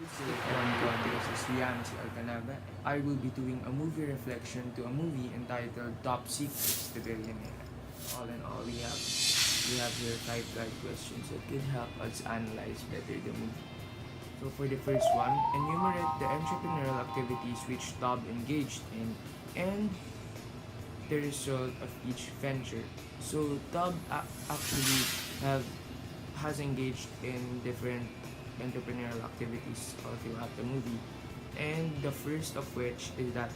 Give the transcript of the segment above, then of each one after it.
This is Alconaba. I will be doing a movie reflection to a movie entitled Top Secrets to Billionaire. All in all, we have here five guide questions that could help us analyze better the movie. So for the first one, enumerate the entrepreneurial activities which Tob engaged in and the result of each venture. So Tob actually have has engaged in different entrepreneurial activities all throughout the movie. And the first of which is that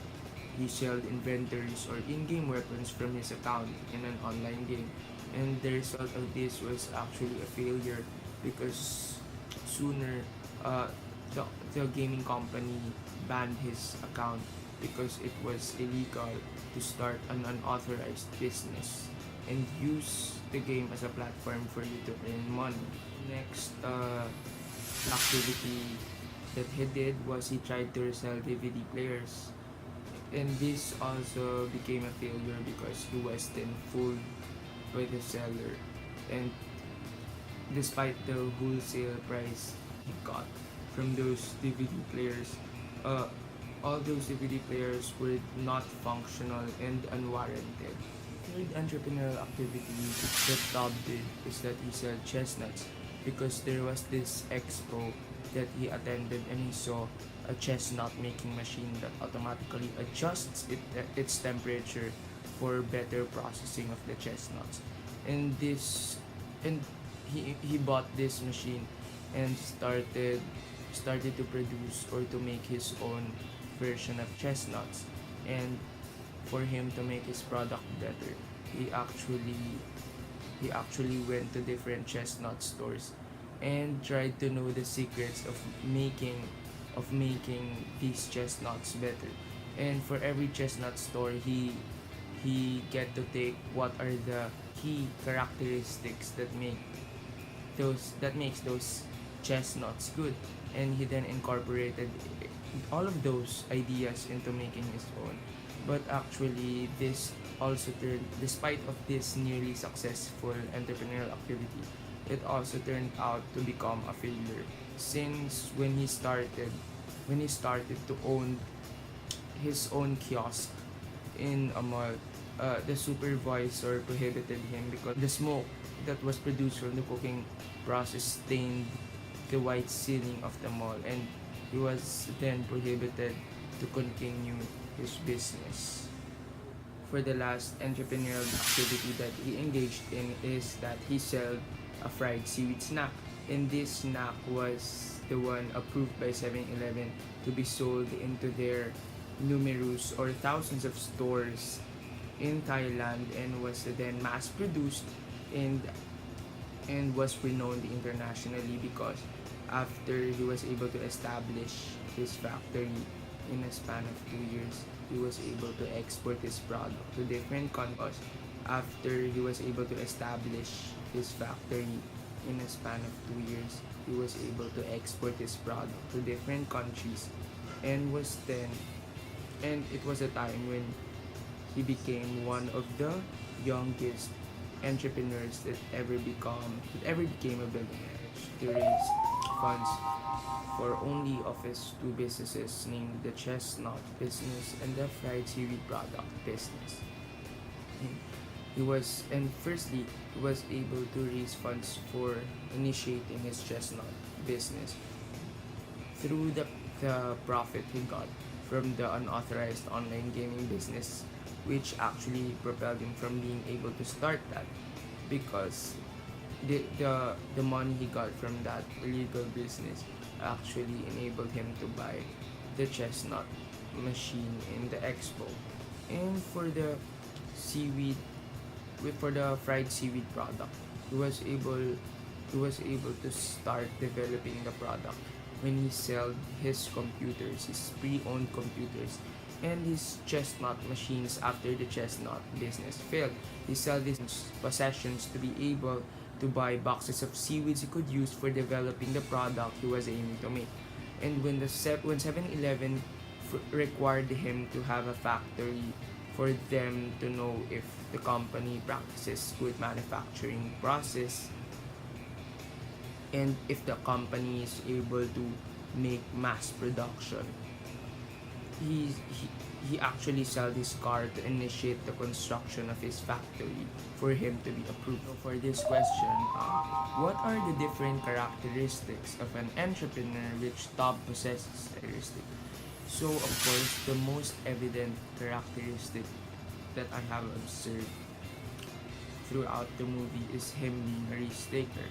he sold inventories or in-game weapons from his account in an online game. And the result of this was actually a failure because sooner uh, the, the gaming company banned his account because it was illegal to start an unauthorized business and use the game as a platform for you to earn money. Next activity that he did was he tried to resell DVD players. And this also became a failure because he was then fooled by the seller. And despite the wholesale price he got from those DVD players, uh, all those DVD players were not functional and unwarranted. Third entrepreneurial activity that Todd did is that he sold chestnuts because there was this expo that he attended and he saw a chestnut making machine that automatically adjusts its temperature for better processing of the chestnuts. And this and he bought this machine and started to produce or to make his own version of chestnuts. And for him to make his product better, he actually went to different chestnut stores and tried to know the secrets of making these chestnuts better. And for every chestnut store, he get to take what are the key characteristics that makes those chestnuts good, and he then incorporated all of those ideas into making his own. But actually, this also turned, despite of this nearly successful entrepreneurial activity, it also turned out to become a failure. Since when he started to own his own kiosk in a mall, the supervisor prohibited him because the smoke that was produced from the cooking process stained the white ceiling of the mall, and he was then prohibited to continue his business. For the last entrepreneurial activity that he engaged in is that he sold a fried seaweed snack. And this snack was the one approved by 7-Eleven to be sold into their numerous or thousands of stores in Thailand and was then mass produced and was renowned internationally because after he was able to establish his factory in a span of 2 years, he was able to export his product to different countries. After he was able to establish his factory in a span of 2 years, he was able to export his product to different countries and it was a time when he became one of the youngest entrepreneurs that ever became a billionaire to raise funds for only of his two businesses named the chestnut business and the fried seaweed product business. And firstly he was able to raise funds for initiating his chestnut business through the profit he got from the unauthorized online gaming business, which actually propelled him from being able to start that because the money he got from that illegal business actually enabled him to buy the chestnut machine in the expo. And seaweed for the fried seaweed product, he was able to start developing the product when he sold his computers, his pre-owned computers, and his chestnut machines after the chestnut business failed. He sold these possessions to be able to buy boxes of seaweeds he could use for developing the product he was aiming to make. And when 7-Eleven required him to have a factory for them to know if the company practices good manufacturing process and if the company is able to make mass production. He actually sold his car to initiate the construction of his factory for him to be approved. So for this question, what are the different characteristics of an entrepreneur which Tob possesses? So of course, the most evident characteristic that I have observed throughout the movie is him being a risk taker.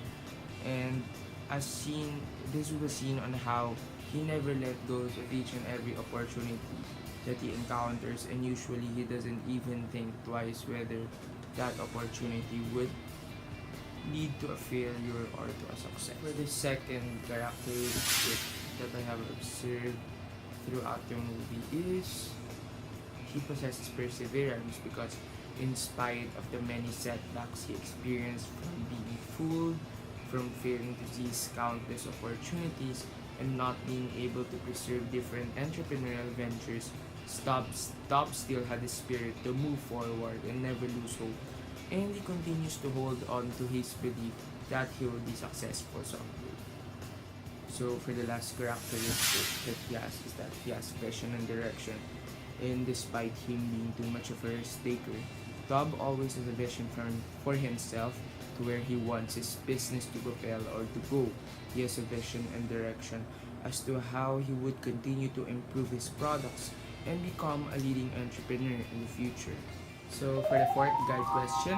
And as seen, this was seen on how he never let go of each and every opportunity that he encounters, and usually he doesn't even think twice whether that opportunity would lead to a failure or to a success. For the second characteristic that I have observed throughout the movie is he possesses perseverance, because in spite of the many setbacks he experienced from being fooled, from failing to seize countless opportunities, and not being able to pursue different entrepreneurial ventures, Stob still had the spirit to move forward and never lose hope. And he continues to hold on to his belief that he will be successful someday. So for the last characteristic that he has is that he has vision and direction. And despite him being too much of a risk taker, Tob always has a vision for himself to where he wants his business to propel or to go. He has a vision and direction as to how he would continue to improve his products and become a leading entrepreneur in the future. So for the fourth guide question,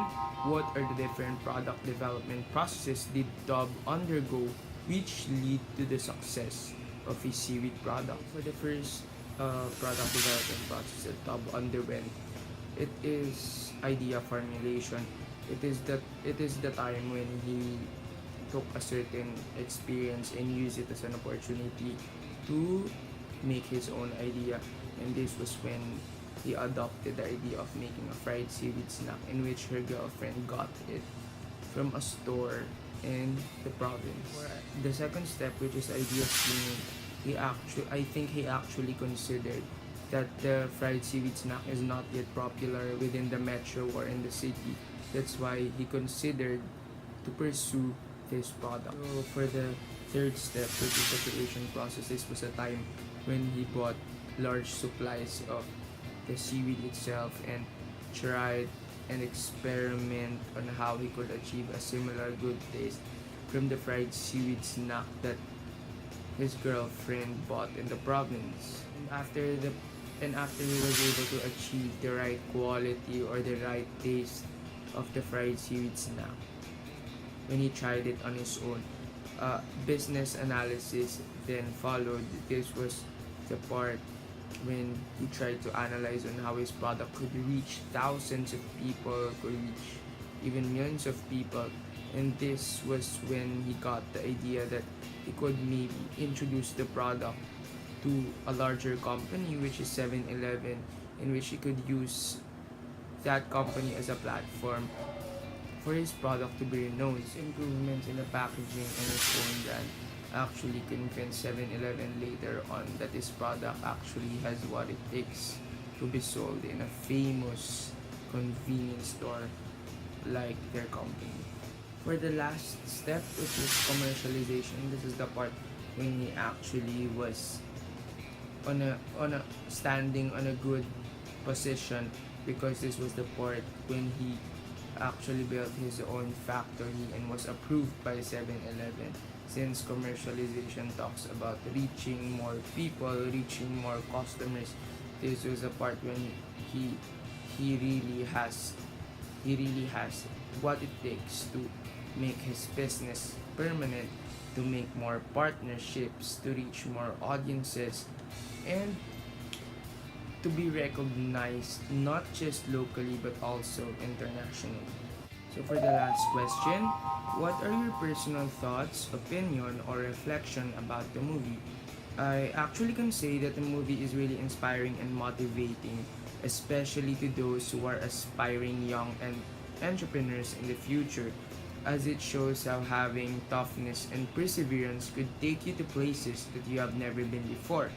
what are the different product development processes did Tob undergo which lead to the success of his seaweed product? For the first product development process that Tob underwent, it is idea formulation. It is the time when he took a certain experience and used it as an opportunity to make his own idea. And this was when he adopted the idea of making a fried seaweed snack, in which her girlfriend got it from a store in the province. The second step, which is idea steaming, I think he actually considered that the fried seaweed snack is not yet popular within the metro or in the city. That's why he considered to pursue this product. So for the third step, which is the creation process, this was a time when he bought large supplies of the seaweed itself and tried and experiment on how he could achieve a similar good taste from the fried seaweed snack that his girlfriend bought in the province. And after he was able to achieve the right quality or the right taste of the fried seaweed snack, when he tried it on his own, business analysis then followed. This was the part when he tried to analyze on how his product could reach thousands of people, could reach even millions of people. And this was when he got the idea that he could maybe introduce the product to a larger company, which is 7-Eleven, in which he could use that company as a platform for his product to be renowned. Improvements in the packaging and his own brand actually convinced 7-Eleven later on that his product actually has what it takes to be sold in a famous convenience store like their company. For the last step, which is commercialization, this is the part when he actually was on a standing on a good position, because this was the part when he actually built his own factory and was approved by 7-Eleven. Since commercialization talks about reaching more people, reaching more customers, this was a part when he really has what it takes to make his business permanent, to make more partnerships, to reach more audiences, and to be recognized not just locally but also internationally. So for the last question, what are your personal thoughts, opinion, or reflection about the movie? I actually can say that the movie is really inspiring and motivating, especially to those who are aspiring young and entrepreneurs in the future, as it shows how having toughness and perseverance could take you to places that you have never been before.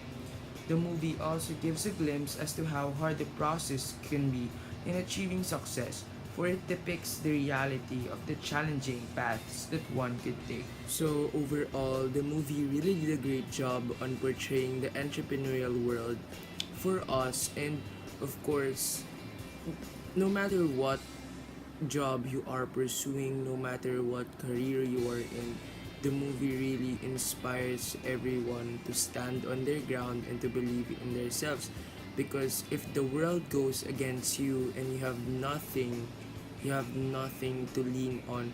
The movie also gives a glimpse as to how hard the process can be in achieving success, for it depicts the reality of the challenging paths that one could take. So, overall, the movie really did a great job on portraying the entrepreneurial world for us, and of course, no matter what job you are pursuing, no matter what career you are in, the movie really inspires everyone to stand on their ground and to believe in themselves. Because if the world goes against you and you have nothing to lean on,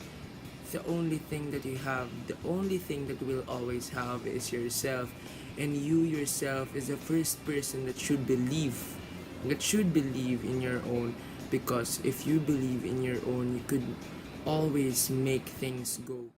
the only thing that you have, the only thing that will always have is yourself. And you yourself is the first person that should believe in your own, because if you believe in your own, you could always make things go.